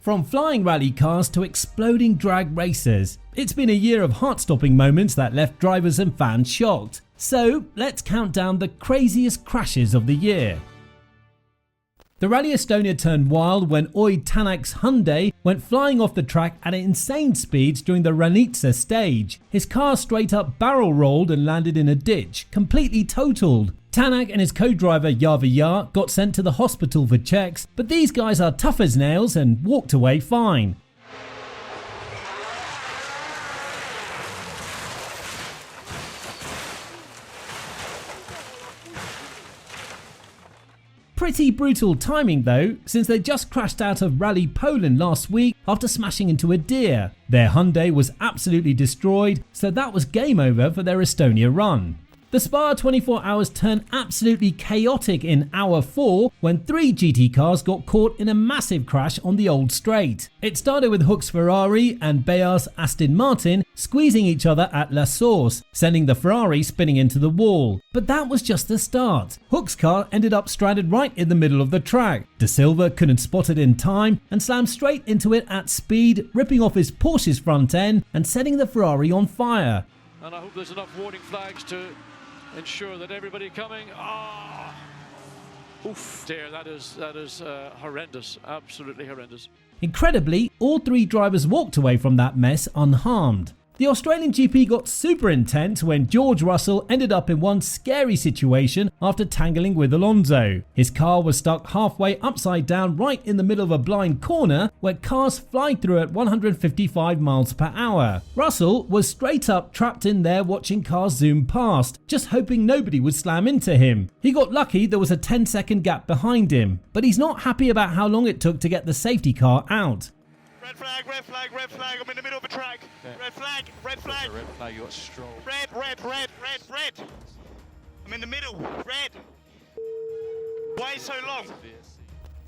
From flying rally cars to exploding drag races, it's been a year of heart-stopping moments that left drivers and fans shocked. So let's count down the craziest crashes of the year. The Rally Estonia turned wild when Oid Tanak's Hyundai went flying off the track at insane speeds during the Ranitsa stage. His car straight up barrel rolled and landed in a ditch, completely totaled. Tanak and his co-driver Yar got sent to the hospital for checks, but these guys are tough as nails and walked away fine. Pretty brutal timing though, since they just crashed out of Rally Poland last week after smashing into a deer. Their Hyundai was absolutely destroyed, so that was game over for their Estonia run. The Spa 24 hours turned absolutely chaotic in hour 4 when 3 GT cars got caught in a massive crash on the old straight. It started with Hook's Ferrari and Bayar's Aston Martin squeezing each other at La Source, sending the Ferrari spinning into the wall. But that was just the start. Hook's car ended up stranded right in the middle of the track. De Silva couldn't spot it in time and slammed straight into it at speed, ripping off his Porsche's front end and setting the Ferrari on fire. And I hope there's enough warning flags to ensure that everybody coming. Oof, dear, that is horrendous, absolutely horrendous. Incredibly, all 3 drivers walked away from that mess unharmed. The Australian GP got super intense when George Russell ended up in one scary situation after tangling with Alonso. His car was stuck halfway upside down right in the middle of a blind corner where cars fly through at 155 miles per hour. Russell was straight up trapped in there watching cars zoom past, just hoping nobody would slam into him. He got lucky there was a 10-second gap behind him, but he's not happy about how long it took to get the safety car out. Red flag, red flag, red flag, I'm in the middle of a track. Okay. Red flag, red flag. Red flag, you got stroll. Red, red, red, red, red. I'm in the middle, red. Why so long?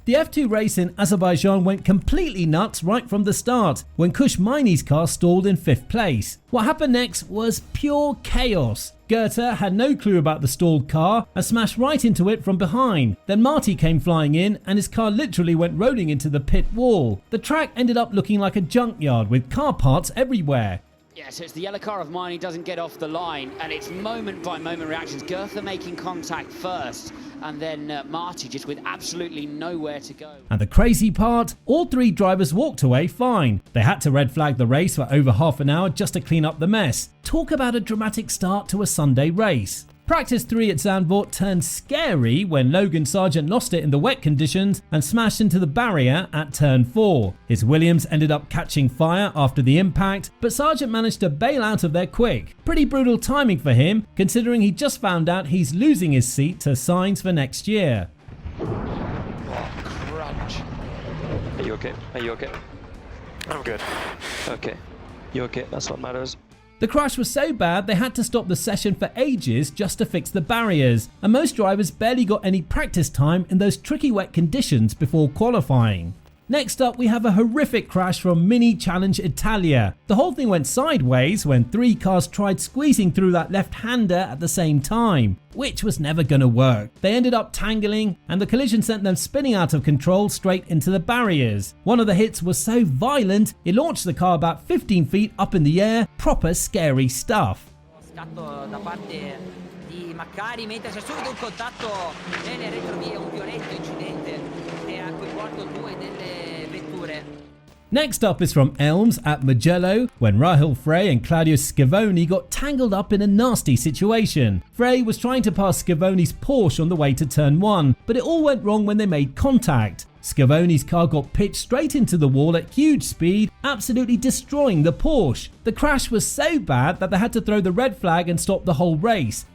The F2 race in Azerbaijan went completely nuts right from the start when Kush Maini's car stalled in 5th place. What happened next was pure chaos. Goethe had no clue about the stalled car and smashed right into it from behind. Then Marty came flying in and his car literally went rolling into the pit wall. The track ended up looking like a junkyard with car parts everywhere. Yeah, so it's the yellow car of mine, he doesn't get off the line, and it's moment-by-moment reactions. Goethe making contact first, and then Marty just with absolutely nowhere to go. And the crazy part, all 3 drivers walked away fine. They had to red flag the race for over half an hour just to clean up the mess. Talk about a dramatic start to a Sunday race. Practice 3 at Zandvoort turned scary when Logan Sargeant lost it in the wet conditions and smashed into the barrier at turn 4. His Williams ended up catching fire after the impact, but Sargeant managed to bail out of there quick. Pretty brutal timing for him, considering he just found out he's losing his seat to Sainz for next year. Oh, crunch. Are you okay? Are you okay? I'm good. Okay. You okay? That's what matters. The crash was so bad they had to stop the session for ages just to fix the barriers, and most drivers barely got any practice time in those tricky wet conditions before qualifying. Next up, we have a horrific crash from Mini Challenge Italia. The whole thing went sideways when 3 cars tried squeezing through that left-hander at the same time, which was never going to work. They ended up tangling and the collision sent them spinning out of control straight into the barriers. One of the hits was so violent, it launched the car about 15 feet up in the air, proper scary stuff. Scatto da parte di Maccari mentre c'è subito un contatto nelle retrovie, un violento incidente che ha coinvolto 2 delle vetture. Next up is from ELMS at Mugello when Rahul Frey and Claudio Scavoni got tangled up in a nasty situation. Frey was trying to pass Scavoni's Porsche on the way to turn 1, but it all went wrong when they made contact. Scavoni's car got pitched straight into the wall at huge speed, absolutely destroying the Porsche. The crash was so bad that they had to throw the red flag and stop the whole race.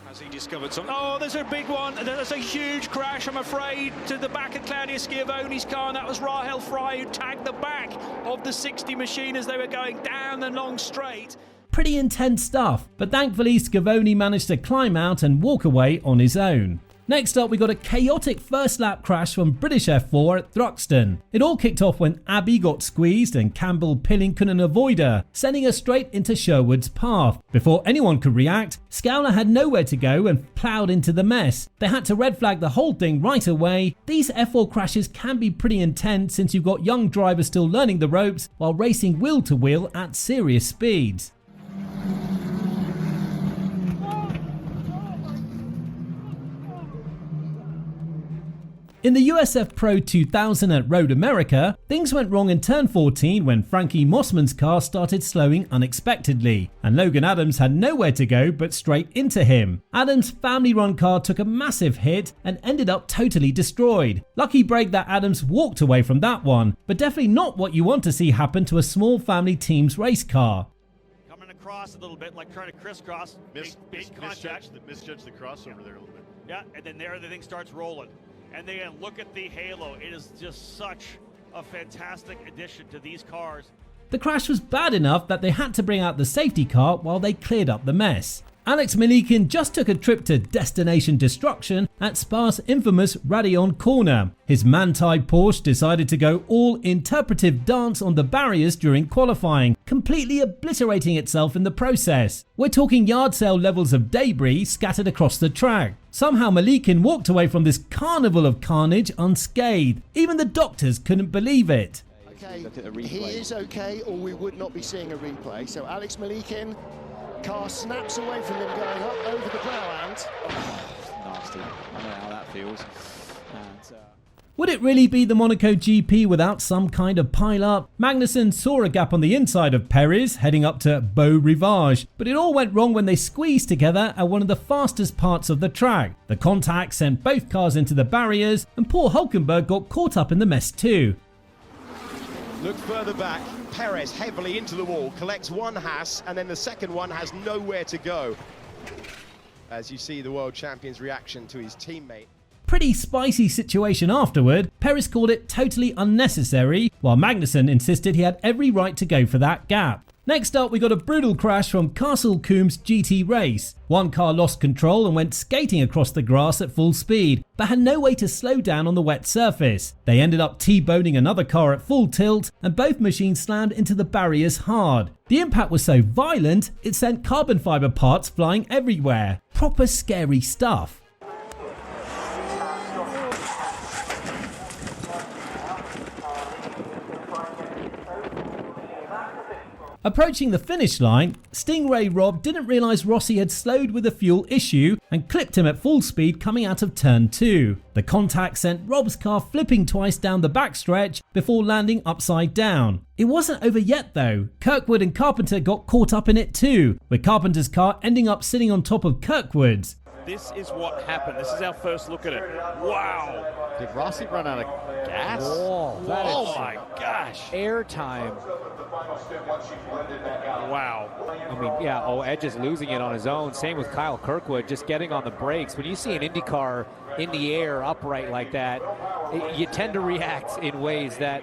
Has he discovered something? Oh, there's a big one. There's a huge crash, I'm afraid, to the back of Claudio Schiavoni's car, and that was Rahul Frey who tagged the back of the 60 machine as they were going down the long straight. Pretty intense stuff, but thankfully Scavoni managed to climb out and walk away on his own. Next up, we got a chaotic first lap crash from British F4 at Thruxton. It all kicked off when Abby got squeezed and Campbell Pilling couldn't avoid her, sending her straight into Sherwood's path. Before anyone could react, Scowler had nowhere to go and ploughed into the mess. They had to red flag the whole thing right away. These F4 crashes can be pretty intense since you've got young drivers still learning the ropes while racing wheel to wheel at serious speeds. In the USF Pro 2000 at Road America, things went wrong in turn 14 when Frankie Mossman's car started slowing unexpectedly, and Logan Adams had nowhere to go but straight into him. Adams' family-run car took a massive hit and ended up totally destroyed. Lucky break that Adams walked away from that one, but definitely not what you want to see happen to a small family team's race car. Coming across a little bit, like trying to crisscross. Big contact. Misjudge the crossover there a little bit. Yeah, and then there the thing starts rolling. And then look at the halo. It is just such a fantastic addition to these cars. The crash was bad enough that they had to bring out the safety car while they cleared up the mess. Alex Malikin just took a trip to Destination Destruction at Spa's infamous Radeon corner. His Manthey Porsche decided to go all interpretive dance on the barriers during qualifying, completely obliterating itself in the process. We're talking yard sale levels of debris scattered across the track. Somehow Malikin walked away from this carnival of carnage unscathed. Even the doctors couldn't believe it. Okay, he is okay, or we would not be seeing a replay. So Alex Malikin, car snaps away from him going up over the brow end. Nasty. I know how that feels. Would it really be the Monaco GP without some kind of pile-up? Magnussen saw a gap on the inside of Perez heading up to Beau Rivage, but it all went wrong when they squeezed together at one of the fastest parts of the track. The contact sent both cars into the barriers, and poor Hulkenberg got caught up in the mess too. Look further back, Perez heavily into the wall, collects one Haas, and then the second one has nowhere to go. As you see the world champion's reaction to his teammate. Pretty spicy situation afterward. Perez called it totally unnecessary, while Magnussen insisted he had every right to go for that gap. Next up, we got a brutal crash from Castle Combe's GT race. One car lost control and went skating across the grass at full speed, but had no way to slow down on the wet surface. They ended up T-boning another car at full tilt, and both machines slammed into the barriers hard. The impact was so violent, it sent carbon fiber parts flying everywhere. Proper scary stuff. Approaching the finish line, Stingray Rob didn't realise Rossi had slowed with a fuel issue and clipped him at full speed coming out of turn 2. The contact sent Rob's car flipping twice down the backstretch before landing upside down. It wasn't over yet though. Kirkwood and Carpenter got caught up in it too, with Carpenter's car ending up sitting on top of Kirkwood's. This is what happened. This is our first look at it. Wow. Did Rossi run out of gas? Oh my gosh. Air time. Wow. I mean, yeah, Edge is losing it on his own. Same with Kyle Kirkwood, just getting on the brakes. When you see an IndyCar in the air upright like that, you tend to react in ways that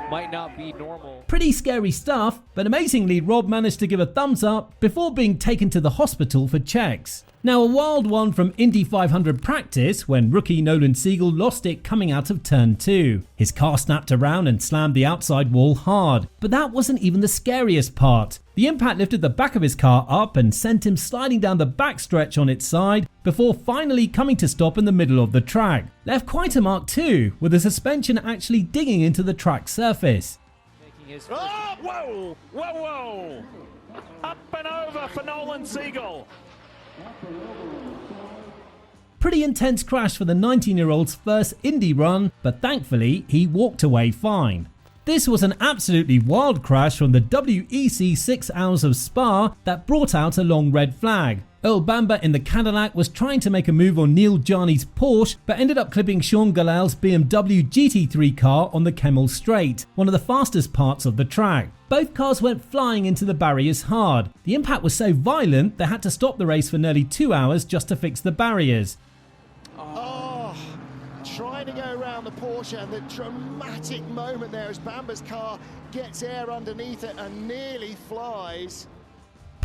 might not be normal. Pretty scary stuff, but amazingly Rob managed to give a thumbs up before being taken to the hospital for checks. Now a wild one from Indy 500 practice when rookie Nolan Siegel lost it coming out of turn 2. His car snapped around and slammed the outside wall hard, but that wasn't even the scariest part. The impact lifted the back of his car up and sent him sliding down the backstretch on its side before finally coming to stop in the middle of the track. Left quite a mark too, with the suspension actually digging into the track surface. Oh, whoa, whoa, whoa. Up and over for Nolan Siegel. Pretty intense crash for the 19-year-old's first Indy run, but thankfully he walked away fine. This was an absolutely wild crash from the WEC 6 Hours of Spa that brought out a long red flag. Earl Bamber in the Cadillac was trying to make a move on Neil Jarney's Porsche, but ended up clipping Sean Galal's BMW GT3 car on the Kemmel Straight, one of the fastest parts of the track. Both cars went flying into the barriers hard. The impact was so violent they had to stop the race for nearly 2 hours just to fix the barriers. Oh, trying to go around the Porsche, and the dramatic moment there as Bamber's car gets air underneath it and nearly flies.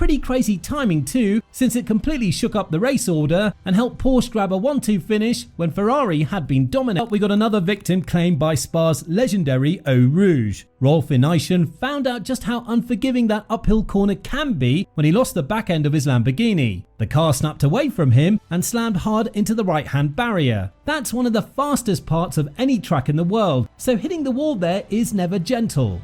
Pretty crazy timing too, since it completely shook up the race order and helped Porsche grab a 1-2 finish when Ferrari had been dominant. We got another victim claimed by Spa's legendary Eau Rouge. Ralf Aron found out just how unforgiving that uphill corner can be when he lost the back end of his Lamborghini. The car snapped away from him and slammed hard into the right-hand barrier. That's one of the fastest parts of any track in the world, so hitting the wall there is never gentle.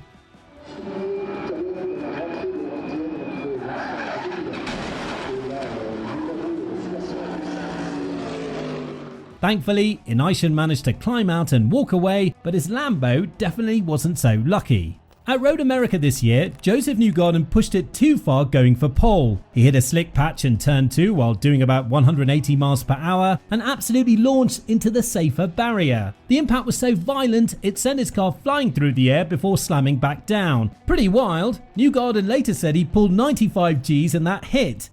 Thankfully, Aron managed to climb out and walk away, but his Lambo definitely wasn't so lucky. At Road America this year, Joseph Newgarden pushed it too far going for pole. He hit a slick patch in turn 2 while doing about 180 miles per hour and absolutely launched into the safer barrier. The impact was so violent it sent his car flying through the air before slamming back down. Pretty wild. Newgarden later said he pulled 95 Gs in that hit.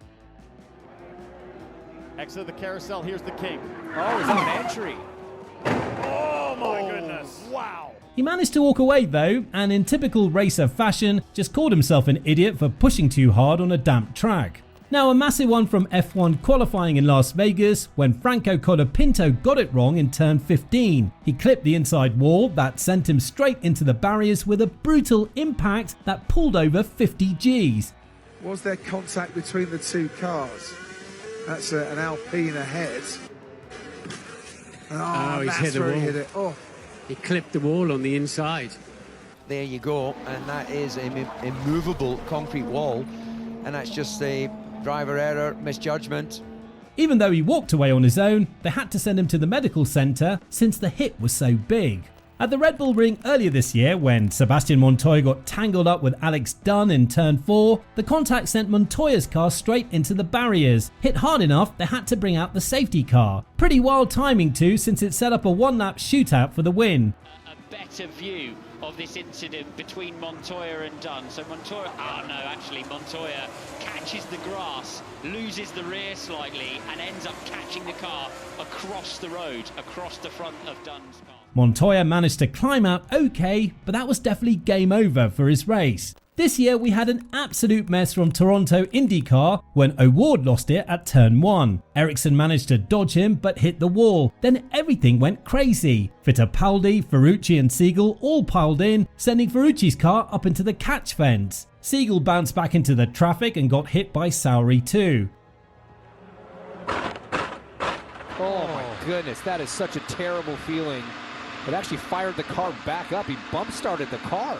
Exit the carousel, here's the king. Oh, he's on entry. Oh my goodness. Wow. He managed to walk away though, and in typical racer fashion, just called himself an idiot for pushing too hard on a damp track. Now a massive one from F1 qualifying in Las Vegas when Franco Colapinto got it wrong in turn 15. He clipped the inside wall that sent him straight into the barriers with a brutal impact that pulled over 50 Gs. Was there contact between the two cars? That's an Alpine ahead. Oh, he's hit the wall. Hit it. Oh. He clipped the wall on the inside. There you go, and that is a immovable concrete wall, and that's just a driver error, misjudgment. Even though he walked away on his own, they had to send him to the medical centre since the hit was so big. At the Red Bull Ring earlier this year, when Sebastian Montoya got tangled up with Alex Dunn in turn 4, the contact sent Montoya's car straight into the barriers. Hit hard enough, they had to bring out the safety car. Pretty wild timing too, since it set up a one-lap shootout for the win. A better view of this incident between Montoya and Dunn. So Montoya, Montoya catches the grass, loses the rear slightly, and ends up catching the car across the road, across the front of Dunn's car. Montoya managed to climb out okay, but that was definitely game over for his race. This year we had an absolute mess from Toronto IndyCar when O'Ward lost it at turn 1. Ericsson managed to dodge him but hit the wall. Then everything went crazy. Fittipaldi, Ferrucci and Siegel all piled in, sending Ferrucci's car up into the catch fence. Siegel bounced back into the traffic and got hit by Sauri too. Oh my goodness, that is such a terrible feeling. It actually fired the car back up. He bump started the car.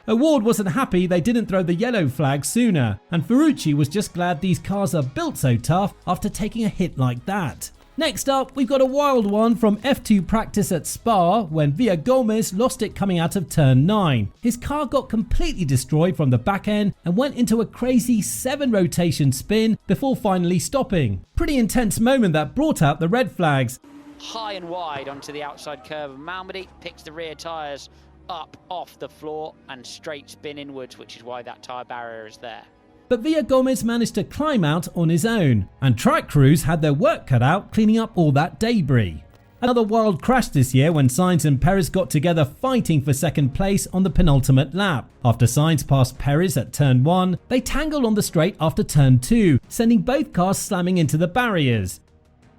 O'Ward wasn't happy they didn't throw the yellow flag sooner, and Ferrucci was just glad these cars are built so tough after taking a hit like that. Next up, we've got a wild one from F2 practice at Spa when Villagomez lost it coming out of turn 9. His car got completely destroyed from the back end and went into a crazy 7 rotation spin before finally stopping. Pretty intense moment that brought out the red flags. High and wide onto the outside curve of Malmedy, picks the rear tyres up off the floor and straight spin inwards, which is why that tyre barrier is there. But Villagomez managed to climb out on his own, and track crews had their work cut out cleaning up all that debris. Another wild crash this year when Sainz and Perez got together fighting for second place on the penultimate lap. After Sainz passed Perez at turn 1, they tangled on the straight after turn 2, sending both cars slamming into the barriers.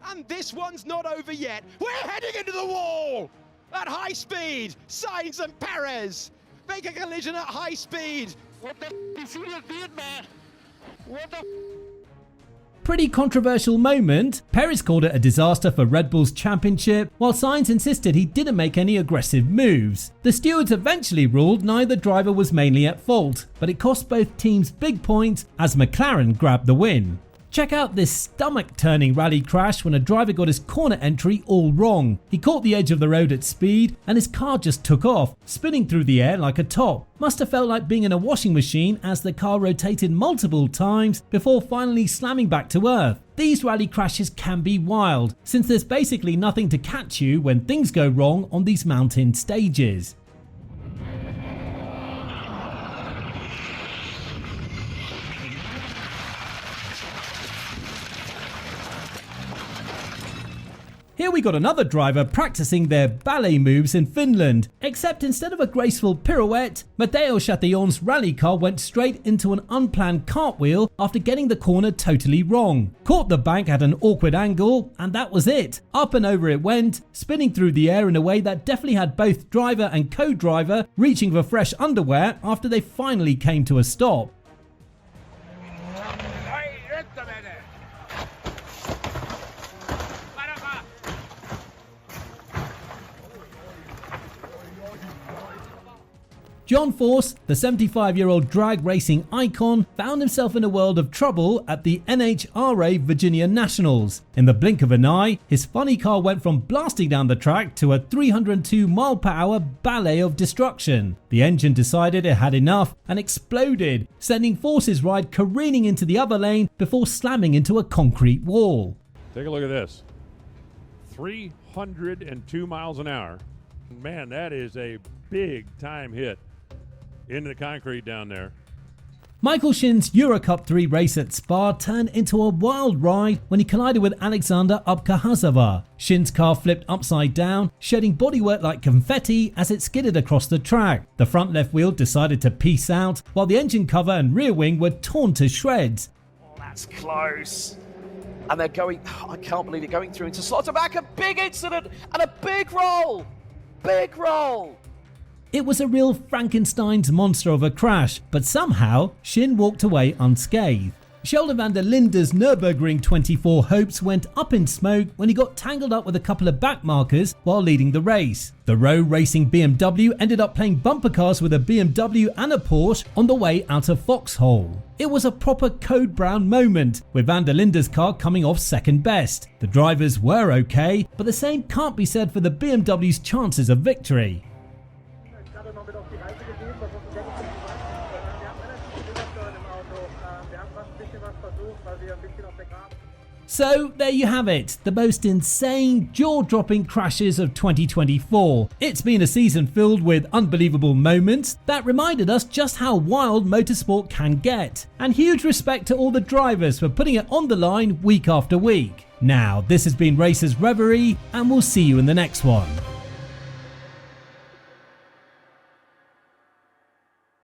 And this one's not over yet. We're heading into the wall! At high speed, Sainz and Perez make a collision at high speed. What the f*** is it, man? What the Pretty controversial moment. Perez called it a disaster for Red Bull's championship, while Sainz insisted he didn't make any aggressive moves. The stewards eventually ruled neither driver was mainly at fault, but it cost both teams big points as McLaren grabbed the win. Check out this stomach-turning rally crash when a driver got his corner entry all wrong. He caught the edge of the road at speed and his car just took off, spinning through the air like a top. Must have felt like being in a washing machine as the car rotated multiple times before finally slamming back to earth. These rally crashes can be wild, since there's basically nothing to catch you when things go wrong on these mountain stages. Here Here we got another driver practicing their ballet moves in Finland, except instead of a graceful pirouette, Matteo Chatillon's rally car went straight into an unplanned cartwheel after getting the corner totally wrong. Caught the bank at an awkward angle, and that was it. Up and over it went, spinning through the air in a way that definitely had both driver and co-driver reaching for fresh underwear after they finally came to a stop. John Force, the 75-year-old drag racing icon, found himself in a world of trouble at the NHRA Virginia Nationals. In the blink of an eye, his funny car went from blasting down the track to a 302-mile-per-hour ballet of destruction. The engine decided it had enough and exploded, sending Force's ride careening into the other lane before slamming into a concrete wall. Take a look at this. 302 miles an hour. Man, that is a big time hit into the concrete down there. Michael Shin's Euro Cup 3 race at Spa turned into a wild ride when he collided with Alexander Upkahazava. Shin's car flipped upside down, shedding bodywork like confetti as it skidded across the track. The front left wheel decided to peace out, while the engine cover and rear wing were torn to shreds. Oh, that's close. And they're going, I can't believe it, going through into Slotterback. A big incident and a big roll. Big roll. It was a real Frankenstein's monster of a crash, but somehow Shin walked away unscathed. Sheldon van der Linde's Nurburgring 24 hopes went up in smoke when he got tangled up with a couple of backmarkers while leading the race. The Rowe Racing BMW ended up playing bumper cars with a BMW and a Porsche on the way out of Foxhole. It was a proper Code Brown moment, with van der Linde's car coming off second best. The drivers were okay, but the same can't be said for the BMW's chances of victory. So there you have it, the most insane, jaw-dropping crashes of 2024. It's been a season filled with unbelievable moments that reminded us just how wild motorsport can get. And huge respect to all the drivers for putting it on the line week after week. Now, this has been Racers Reverie, and we'll see you in the next one.